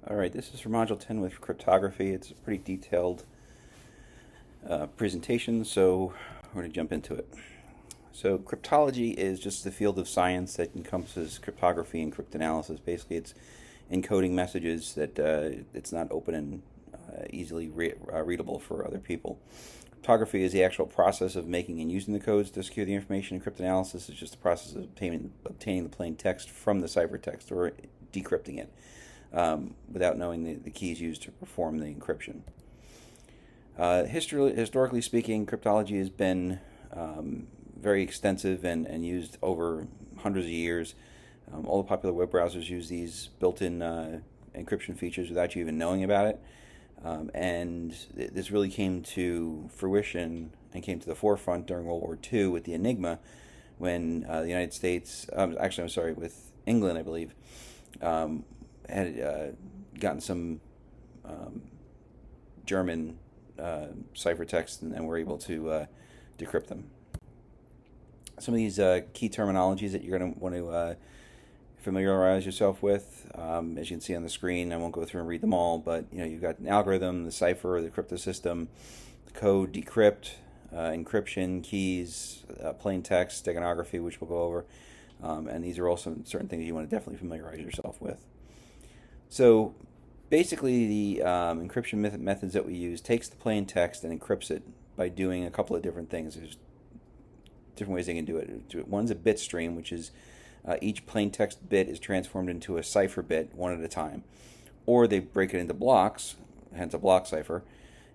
Alright, this is for Module 10 with cryptography. It's a pretty detailed presentation, so we're going to jump into it. So cryptology is just the field of science that encompasses cryptography and cryptanalysis. Basically, it's encoding messages that it's not open and easily readable for other people. Cryptography is the actual process of making and using the codes to secure the information, and cryptanalysis is just the process of obtaining the plain text from the ciphertext or decrypting it. Without knowing the keys used to perform the encryption. Historically speaking, cryptology has been very extensive and used over hundreds of years. All the popular web browsers use these built-in encryption features without you even knowing about it. And this really came to fruition and came to the forefront during World War II with the Enigma, when the United States, with England, I believe, had gotten some German ciphertext and were able to decrypt them. Some of these key terminologies that you're going to want to familiarize yourself with, as you can see on the screen. I won't go through and read them all, but you've got an algorithm, the cipher, the cryptosystem, the code, decrypt, encryption, keys, plain text, steganography, which we'll go over, and these are also certain things you want to definitely familiarize yourself with. So basically the encryption methods that we use takes the plain text and encrypts it by doing a couple of different things. There's different ways they can do it. One's a bit stream, which is each plain text bit is transformed into a cipher bit one at a time. Or they break it into blocks, hence a block cipher,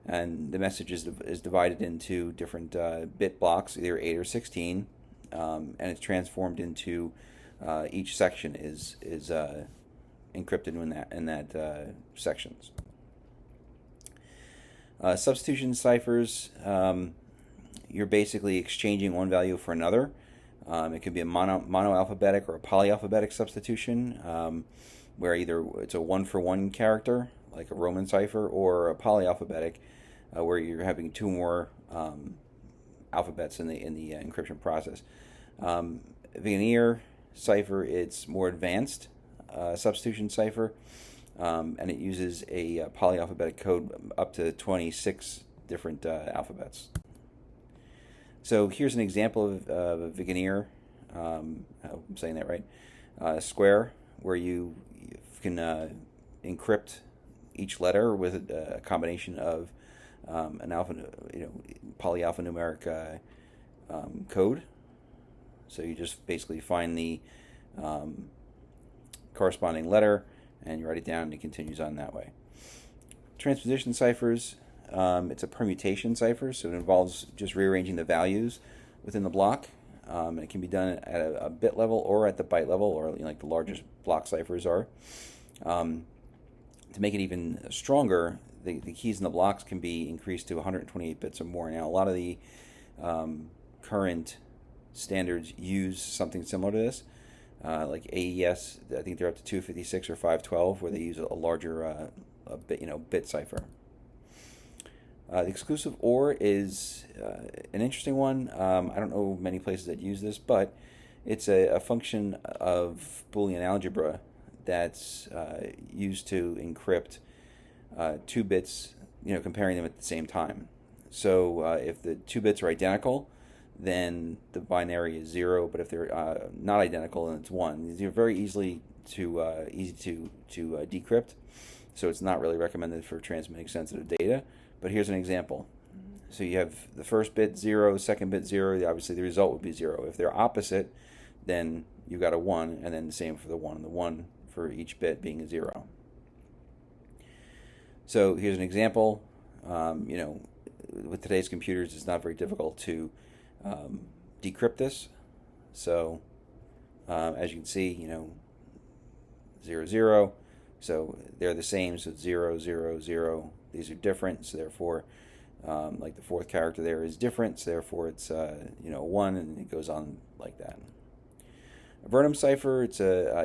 and the message is divided into different bit blocks, either 8 or 16, and it's transformed into each section is encrypted in that sections. Substitution ciphers, you're basically exchanging one value for another. It can be a monoalphabetic or a polyalphabetic substitution, where either it's a one-for-one character, like a Roman cipher, or a polyalphabetic, where you're having two more alphabets in the encryption process. Vigenère cipher, it's more advanced substitution cipher, and it uses a polyalphabetic code up to 26 different alphabets. So here's an example of a Vigenère, I'm saying that right, square, where you can encrypt each letter with a combination of an polyalphanumeric code. So you just basically find the corresponding letter and you write it down and it continues on that way. Transposition ciphers, it's a permutation cipher, so it involves just rearranging the values within the block. And it can be done at a bit level or at the byte level, or like the largest block ciphers are. To make it even stronger, the keys in the blocks can be increased to 128 bits or more. Now, a lot of the current standards use something similar to this. Like AES, I think they're up to 256 or 512, where they use a larger bit cipher. The exclusive OR is an interesting one. I don't know many places that use this, but it's a function of Boolean algebra that's used to encrypt two bits, comparing them at the same time. So if the two bits are identical, then the binary is 0, but if they're not identical, then it's 1. These are very easy to decrypt, so it's not really recommended for transmitting sensitive data. But here's an example. So you have the first bit 0, second bit 0. Obviously, the result would be 0. If they're opposite, then you've got a 1, and then the same for the 1. The 1 for each bit being a 0. So here's an example. With today's computers, it's not very difficult to decrypt this. So as you can see, 0, 0. So they're the same. So 0, 0, 0. These are different. So therefore, like the fourth character there is different. So therefore, it's 1, and it goes on like that. A Vernum cipher, it's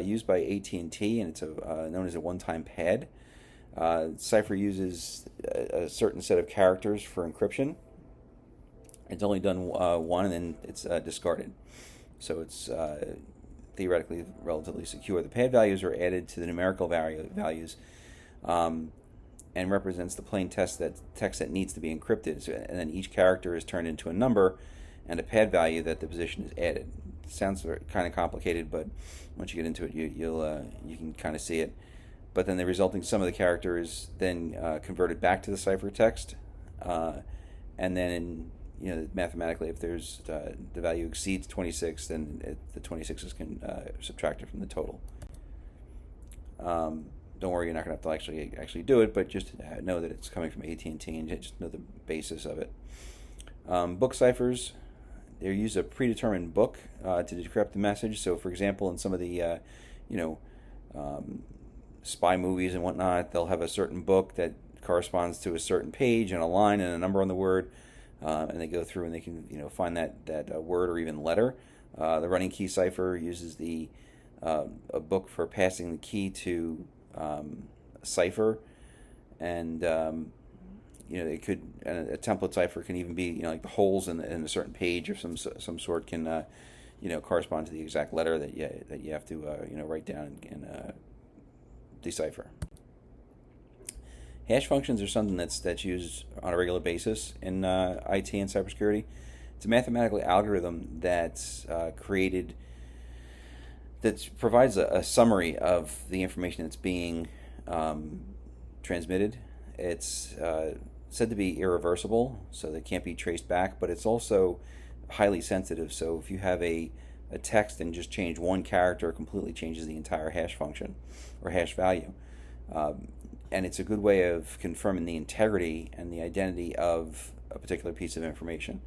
used by AT&T, and it's known as a one-time pad. Cipher uses a certain set of characters for encryption. It's only done one, and then it's discarded. So it's theoretically relatively secure. The pad values are added to the numerical values and represents the plain text that needs to be encrypted. So, and then each character is turned into a number and a pad value that the position is added. It sounds kind of complicated, but once you get into it, you can kind of see it. But then the resulting sum of the character is then converted back to the ciphertext, and then mathematically, if there's the value exceeds 26, then the 26 is subtracted from the total. Don't worry, you're not going to have to actually do it, but just know that it's coming from AT&T and just know the basis of it. Book ciphers, they use a predetermined book to decrypt the message. So, for example, in some of the spy movies and whatnot, they'll have a certain book that corresponds to a certain page and a line and a number on the word, and they go through and they can find that word or even letter. The running key cipher uses a book for passing the key to a cipher, and it could a template cipher can even be like the holes in a certain page or some sort can correspond to the exact letter that you have to write down and decipher. Hash functions are something that's used on a regular basis in IT and cybersecurity. It's a mathematical algorithm that's created that provides a summary of the information that's being transmitted. It's said to be irreversible, so they can't be traced back, but it's also highly sensitive. So if you have a text and just change one character, it completely changes the entire hash function or hash value. And it's a good way of confirming the integrity and the identity of a particular piece of information.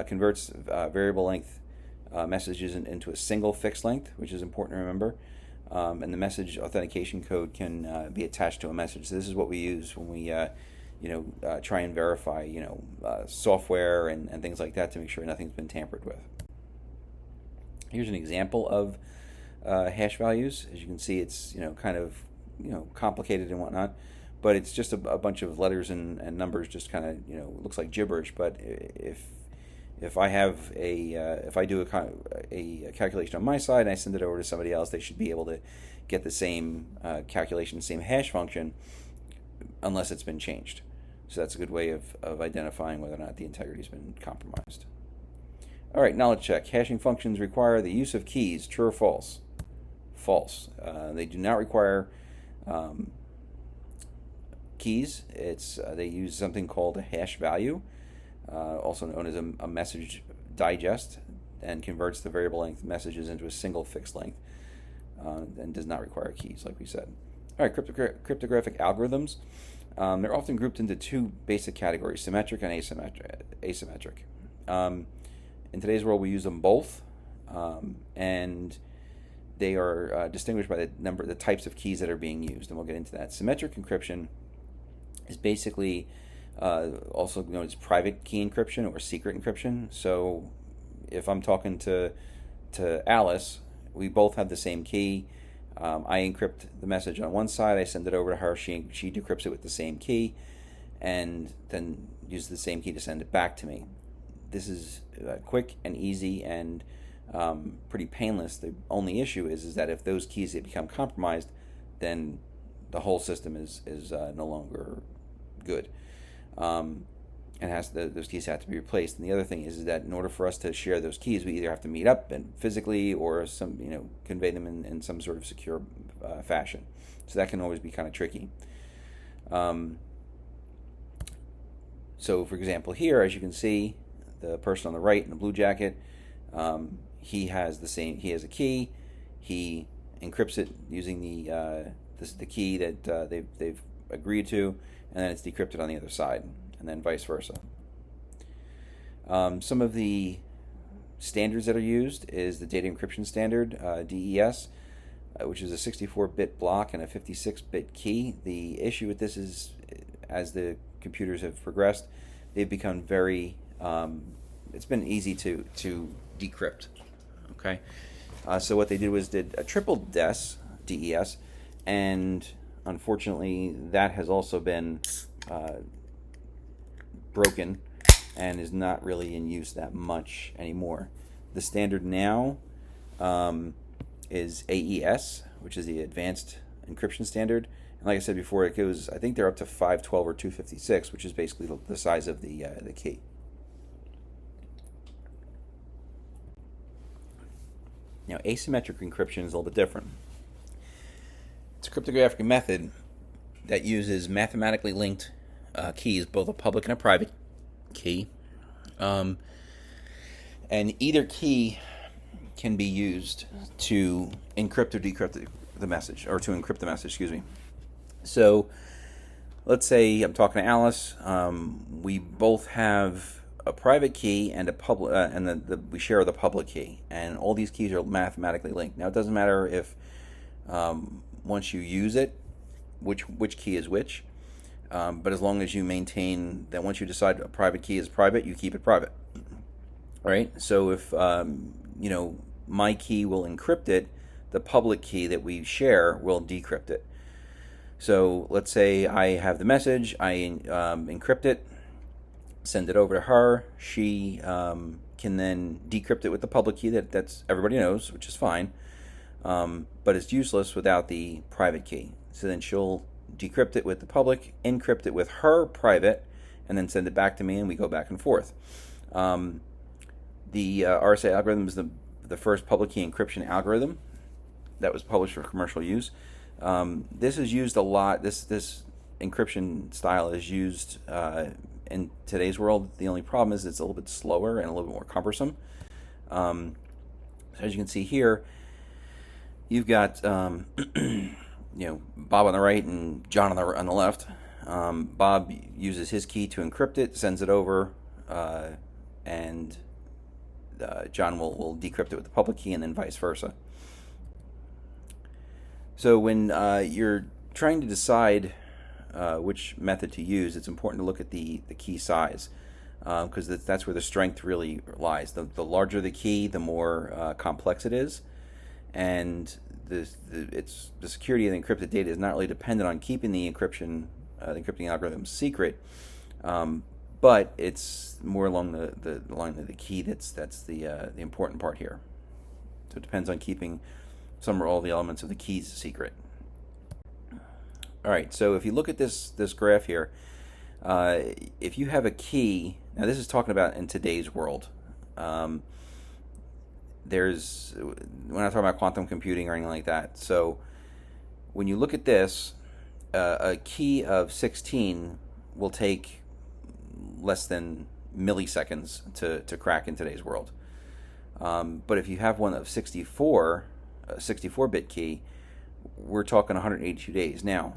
Converts variable length messages into a single fixed length, which is important to remember. And the message authentication code can be attached to a message. So this is what we use when we try and verify software and things like that to make sure nothing's been tampered with. Here's an example of hash values. As you can see, it's kind of complicated and whatnot, but it's just a bunch of letters and numbers, just kind of looks like gibberish. But if I have if I do a calculation on my side and I send it over to somebody else, they should be able to get the same calculation, same hash function, unless it's been changed. So that's a good way of identifying whether or not the integrity has been compromised. All right, knowledge check. Hashing functions require the use of keys. True or false? False. They do not require keys. They use something called a hash value, also known as a message digest, and converts the variable length messages into a single fixed length, and does not require keys, like we said. All right, cryptographic algorithms. They're often grouped into two basic categories: symmetric and asymmetric. In today's world, we use them both, and they are distinguished by the types of keys that are being used, and we'll get into that. Symmetric encryption is basically also known as private key encryption or secret encryption. So if I'm talking to Alice, we both have the same key. I encrypt the message on one side, I send it over to her, she decrypts it with the same key, and then uses the same key to send it back to me. This is quick and easy and pretty painless. The only issue is that if those keys become compromised, then the whole system is no longer good, and those keys have to be replaced. And the other thing is that in order for us to share those keys, we either have to meet up and physically or convey them in some sort of secure fashion. So that can always be kind of tricky. So, for example, here, as you can see, the person on the right in the blue jacket, he has a key. He encrypts it using the key that they've agreed to, and then it's decrypted on the other side, and then vice versa. Some of the standards that are used is the data encryption standard, DES, which is a 64-bit block and a 56-bit key. The issue with this is, as the computers have progressed, they've become very it's been easy to decrypt. Okay, so what they did a triple DES, and unfortunately that has also been broken and is not really in use that much anymore. The standard now is AES, which is the Advanced Encryption Standard, And like I said before, it goes, I think they're up to 512 or 256, which is basically the size of the key. Now, asymmetric encryption is a little bit different. It's a cryptographic method that uses mathematically linked keys, both a public and a private key. And either key can be used to encrypt or decrypt the message, or to encrypt the message, excuse me. So let's say I'm talking to Alice. We both have a private key and a public, and we share the public key, and all these keys are mathematically linked. Now, it doesn't matter if once you use it, which key is which, but as long as you maintain that once you decide a private key is private, you keep it private, right? So if my key will encrypt it, the public key that we share will decrypt it. So let's say I have the message, I encrypt it, send it over to her. She can then decrypt it with the public key that's everybody knows, which is fine. But it's useless without the private key. So then she'll decrypt it with the public, encrypt it with her private, and then send it back to me, and we go back and forth. The RSA algorithm is the first public key encryption algorithm that was published for commercial use. This is used a lot. This encryption style is used in today's world. The only problem is it's a little bit slower and a little bit more cumbersome. So as you can see here, you've got Bob on the right and John on the left. Bob uses his key to encrypt it, sends it over, and John will decrypt it with the public key, and then vice versa. So when you're trying to decide which method to use, it's important to look at the key size, because that's where the strength really lies. The larger the key, the more complex it is, and the security of the encrypted data is not really dependent on keeping the encrypting algorithm secret, but it's more along the line of the key that's the important part here. So it depends on keeping some or all the elements of the keys secret. All right, so if you look at this graph here, if you have a key, now this is talking about in today's world. We're not talking about quantum computing or anything like that. So when you look at this, a key of 16 will take less than milliseconds to crack in today's world. But if you have one of 64, a 64-bit key, we're talking 182 days. Now,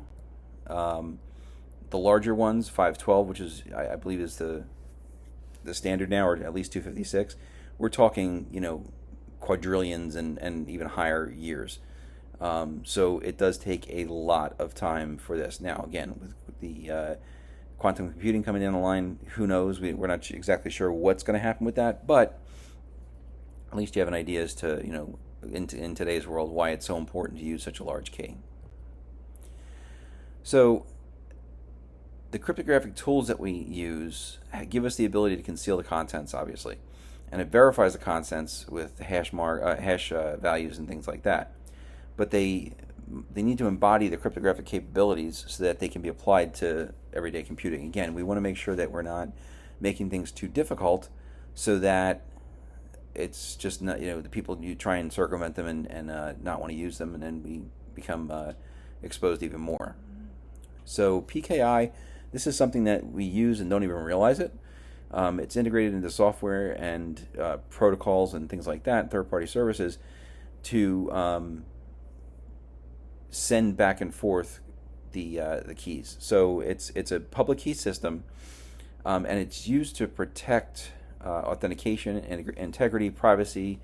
the larger ones, 512, which is I believe is the standard now, or at least 256, we're talking quadrillions and even higher years. So it does take a lot of time for this. Now, again, with the quantum computing coming down the line, who knows? We're not exactly sure what's going to happen with that, but at least you have an idea as to in today's world why it's so important to use such a large key. So the cryptographic tools that we use give us the ability to conceal the contents, obviously, and it verifies the contents with hash values and things like that. But they need to embody the cryptographic capabilities so that they can be applied to everyday computing. Again, we want to make sure that we're not making things too difficult, so that it's just not, the people, you try and circumvent them and not want to use them, and then we become exposed even more. So PKI, this is something that we use and don't even realize it. It's integrated into software and protocols and things like that, third-party services, to send back and forth the keys. So it's a public key system, and it's used to protect authentication, integrity, privacy,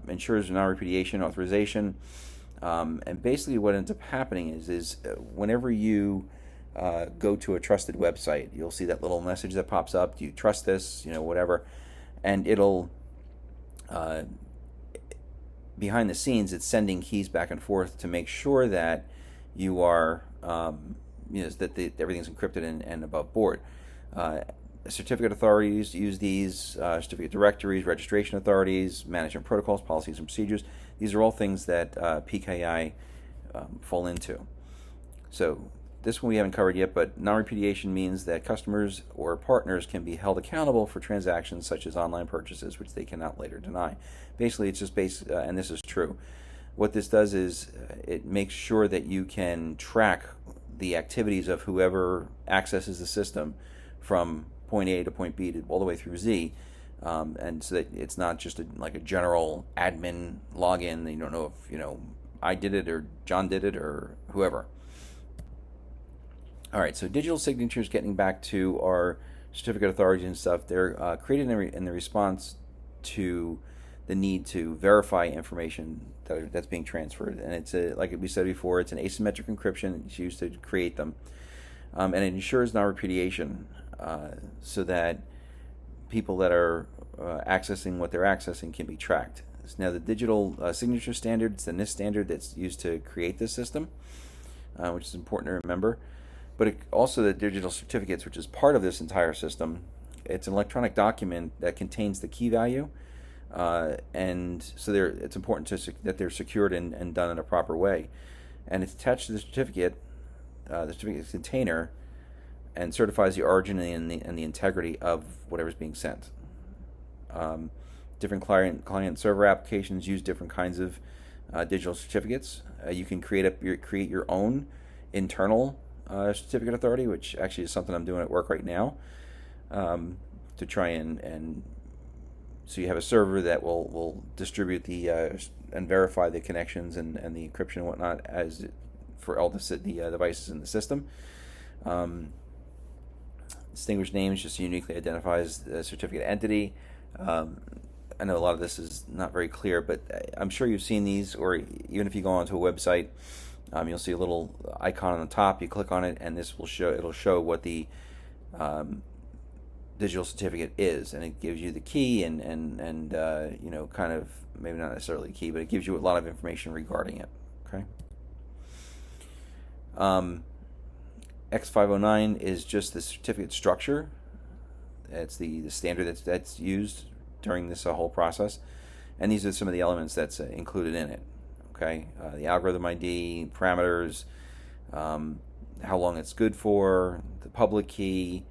ensures non-repudiation, authorization, and basically what ends up happening is whenever you go to a trusted website, you'll see that little message that pops up. Do you trust this? Whatever, and it'll behind the scenes, it's sending keys back and forth to make sure that you are that everything's encrypted and above board. Certificate authorities use these, certificate directories, registration authorities, management protocols, policies and procedures. These are all things that PKI fall into. So this one we haven't covered yet, but non-repudiation means that customers or partners can be held accountable for transactions such as online purchases, which they cannot later deny. Basically, it's just and this is true. What this does is it makes sure that you can track the activities of whoever accesses the system from point A to point B to all the way through Z, and so that it's not just like a general admin login. You don't know if I did it or John did it or whoever. All right, so digital signatures, getting back to our certificate authorities and stuff, they're created in the response to the need to verify information that's being transferred. And it's, like we said before, it's an asymmetric encryption. It's used to create them. And it ensures non-repudiation so that people that are accessing what they're accessing can be tracked. Now, the digital signature standard, it's the NIST standard that's used to create this system, which is important to remember. But also the digital certificates, which is part of this entire system. It's an electronic document that contains the key value, and so it's important that they're secured and done in a proper way. And it's attached to the certificate container, and certifies the origin and the integrity of whatever's being sent. Different client server applications use different kinds of digital certificates. You can create your own internal certificate authority, which actually is something I'm doing at work right now, to try and so you have a server that will distribute and verify the connections and the encryption and whatnot for all the devices in the system. Distinguished names just uniquely identifies the certificate entity. I know a lot of this is not very clear, but I'm sure you've seen these, or even if you go onto a website, you'll see a little icon on the top. You click on it, and it'll show what the digital certificate is, and it gives you the key and kind of, maybe not necessarily key, but it gives you a lot of information regarding it. Okay. X509 is just the certificate structure. It's the standard that's used during this whole process, and these are some of the elements that's included in it. Okay, the algorithm ID, parameters, how long it's good for, the public key,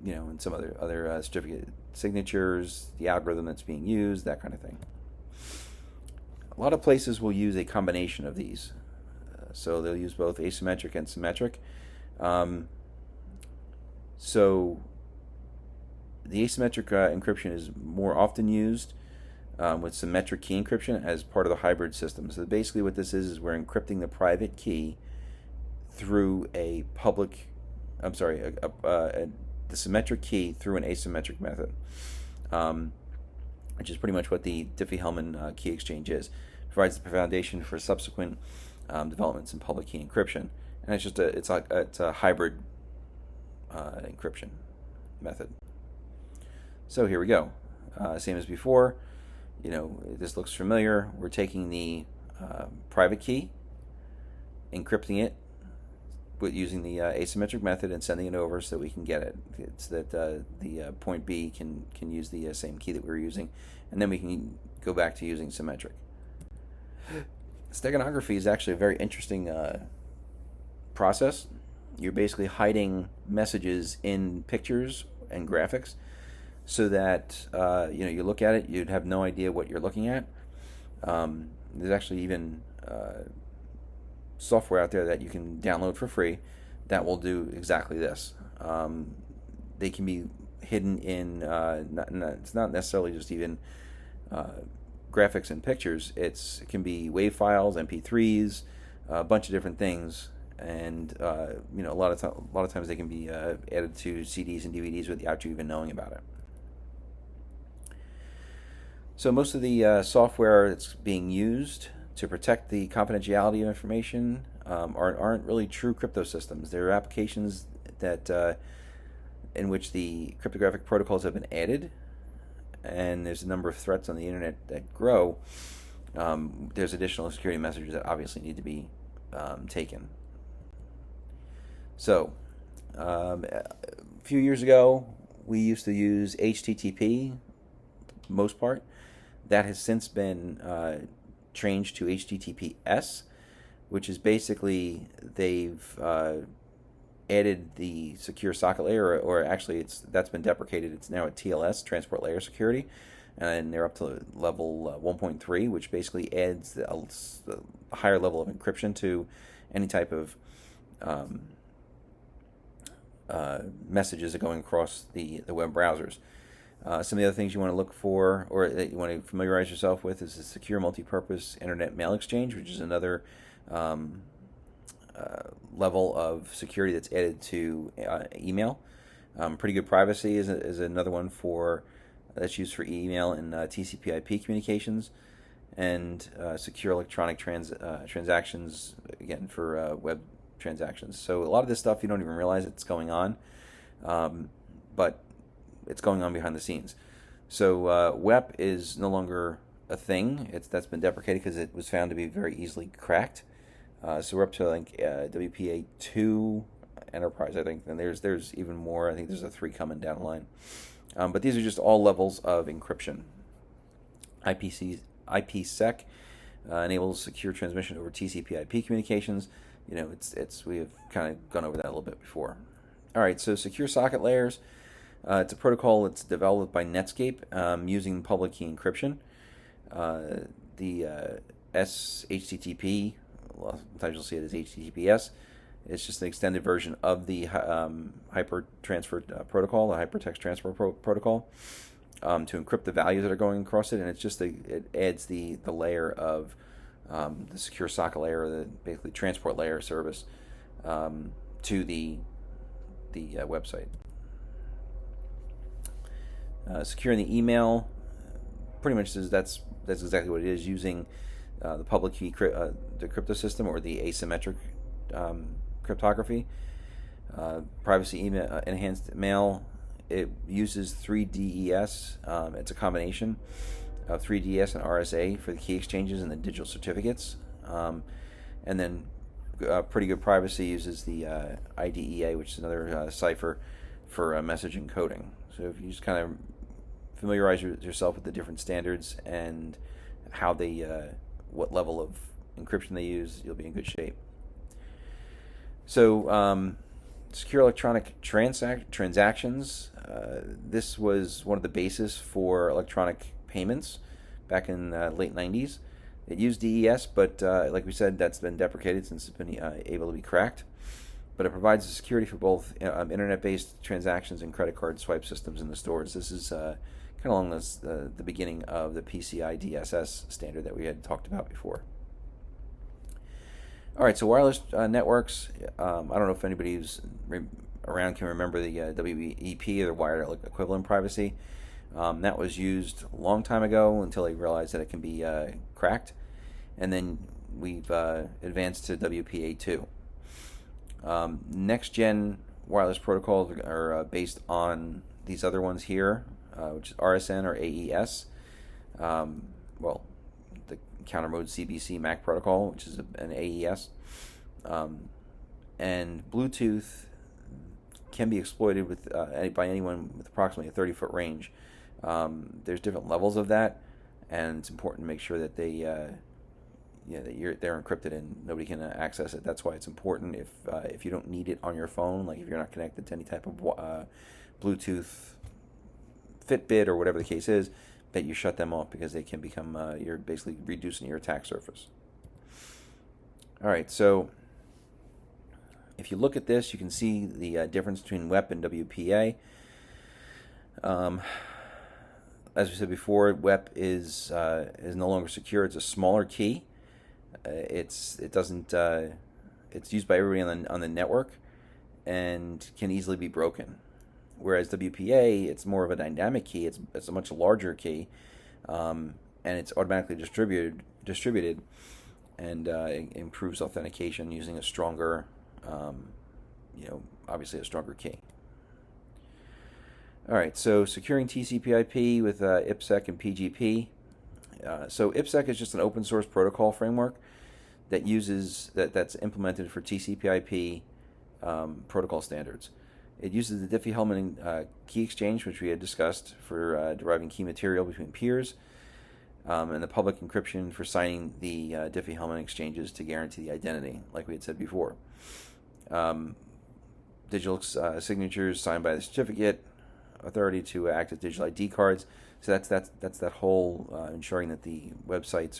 and some other certificate signatures, the algorithm that's being used, that kind of thing. A lot of places will use a combination of these. So they'll use both asymmetric and symmetric. So the asymmetric encryption is more often used with symmetric key encryption as part of the hybrid system. So basically what this is we're encrypting the private key through the symmetric key through an asymmetric method, which is pretty much what the Diffie-Hellman key exchange is. It provides the foundation for subsequent developments in public key encryption, and it's a hybrid encryption method. So here we go. Same as before. This looks familiar. We're taking the private key, encrypting it using the asymmetric method, and sending it over so that we can get it. It's that the point B can use the same key that we were using, and then we can go back to using symmetric. Steganography is actually a very interesting process. You're basically hiding messages in pictures and graphics, so that you look at it, you'd have no idea what you're looking at. There's actually even software out there that you can download for free that will do exactly this. They can be hidden in it's not necessarily just even graphics and pictures. It can be WAV files, MP3s, a bunch of different things, and a lot of times they can be added to CDs and DVDs without you even knowing about it. So most of the software that's being used to protect the confidentiality of information aren't really true crypto systems. They're applications that in which the cryptographic protocols have been added, and there's a number of threats on the internet that grow. There's additional security measures that obviously need to be taken. So a few years ago, we used to use HTTP, most part. That has since been changed to HTTPS, which is basically they've added the secure socket layer, or actually that's been deprecated. It's now at TLS, Transport Layer Security, and they're up to level 1.3, which basically adds a higher level of encryption to any type of messages that are going across the web browsers. Some of the other things you want to look for, or that you want to familiarize yourself with, is the Secure Multipurpose Internet Mail Exchange, which is another level of security that's added to email. Pretty good privacy is another one that's used for email and TCP/IP communications, and secure electronic transactions, again, for web transactions. So a lot of this stuff you don't even realize it's going on, but it's going on behind the scenes. So WEP is no longer a thing. That's been deprecated because it was found to be very easily cracked. So we're up to like WPA2 Enterprise, I think, and there's even more. I think there's a 3 coming down the line. But these are just all levels of encryption. IPsec enables secure transmission over TCP/IP communications. We have kind of gone over that a little bit before. All right, so secure socket layers. It's a protocol that's developed by Netscape using public key encryption. The SHTTP, sometimes you'll see it as HTTPS. It's just an extended version of the hypertransfer protocol, the hypertext transfer protocol, to encrypt the values that are going across it. And it adds the layer of the secure socket layer, the basically transport layer service, to the website. Securing the email, pretty much that's exactly what it is, using the public key the crypto system, or the asymmetric cryptography. Privacy email, enhanced mail, it uses 3DES. It's a combination of 3DS and RSA for the key exchanges and the digital certificates. And then pretty good privacy uses the IDEA, which is another cipher for message encoding. So if you just kind of familiarize yourself with the different standards and how what level of encryption they use, you'll be in good shape. So secure electronic transactions. This was one of the bases for electronic payments back in the late 90s. It used DES, but like we said, that's been deprecated since it's been able to be cracked. But it provides the security for both internet-based transactions and credit card swipe systems in the stores. This is kind of along the beginning of the PCI DSS standard that we had talked about before. All right, so wireless networks. I don't know if anybody who's around can remember the WEP, or the wired equivalent privacy. That was used a long time ago until they realized that it can be cracked. And then we've advanced to WPA2. Next-gen wireless protocols are based on these other ones here, which is RSN or AES. The counter mode CBC MAC protocol, which is an AES. And Bluetooth can be exploited by anyone with approximately a 30-foot range. There's different levels of that, and it's important to make sure that they're encrypted and nobody can access it. That's why it's important if you don't need it on your phone, like if you're not connected to any type of Bluetooth Fitbit or whatever the case is, that you shut them off, because they can become you're basically reducing your attack surface. All right, so if you look at this, you can see the difference between WEP and WPA. As we said before, WEP is no longer secure. It's a smaller key. It's used by everybody on the network and can easily be broken. Whereas WPA, it's more of a dynamic key. It's a much larger key, and it's automatically distributed, and it improves authentication using a stronger, obviously a stronger key. All right, so securing TCP/IP with IPsec and PGP. So IPsec is just an open source protocol framework that's implemented for TCP/IP protocol standards. It uses the Diffie-Hellman key exchange, which we had discussed, for deriving key material between peers. and the public encryption for signing the Diffie-Hellman exchanges to guarantee the identity, like we had said before. Digital signatures signed by the certificate authority to act as digital ID cards. So that's that whole ensuring that the websites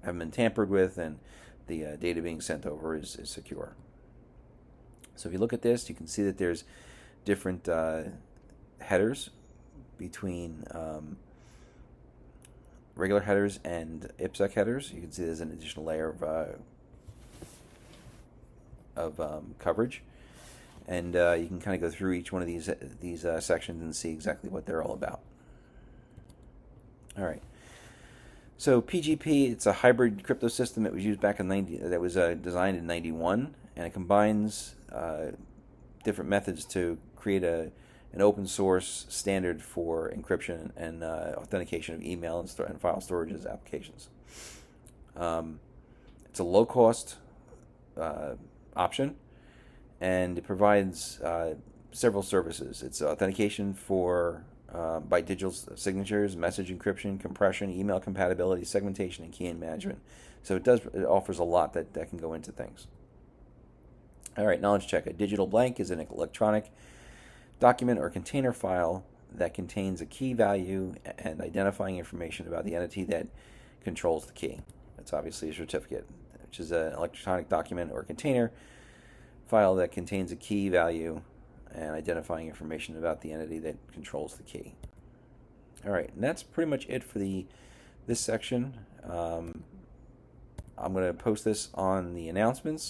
haven't been tampered with and the data being sent over is secure. So if you look at this, you can see that there's different headers between regular headers and IPsec headers. You can see there's an additional layer of coverage, and you can kind of go through each one of these sections and see exactly what they're all about. All right. So PGP, it's a hybrid crypto system that was used back in designed in '91, and it combines different methods to create an open source standard for encryption and authentication of email and file storage as applications. It's a low cost option, and it provides several services. It's authentication by digital signatures, message encryption, compression, email compatibility, segmentation, and key management. So it offers a lot that can go into things. All right, knowledge check. A digital blank is an electronic document or container file that contains a key value and identifying information about the entity that controls the key. That's obviously a certificate, which is an electronic document or container file that contains a key value and identifying information about the entity that controls the key. All right, and that's pretty much it for this section. I'm going to post this on the announcements.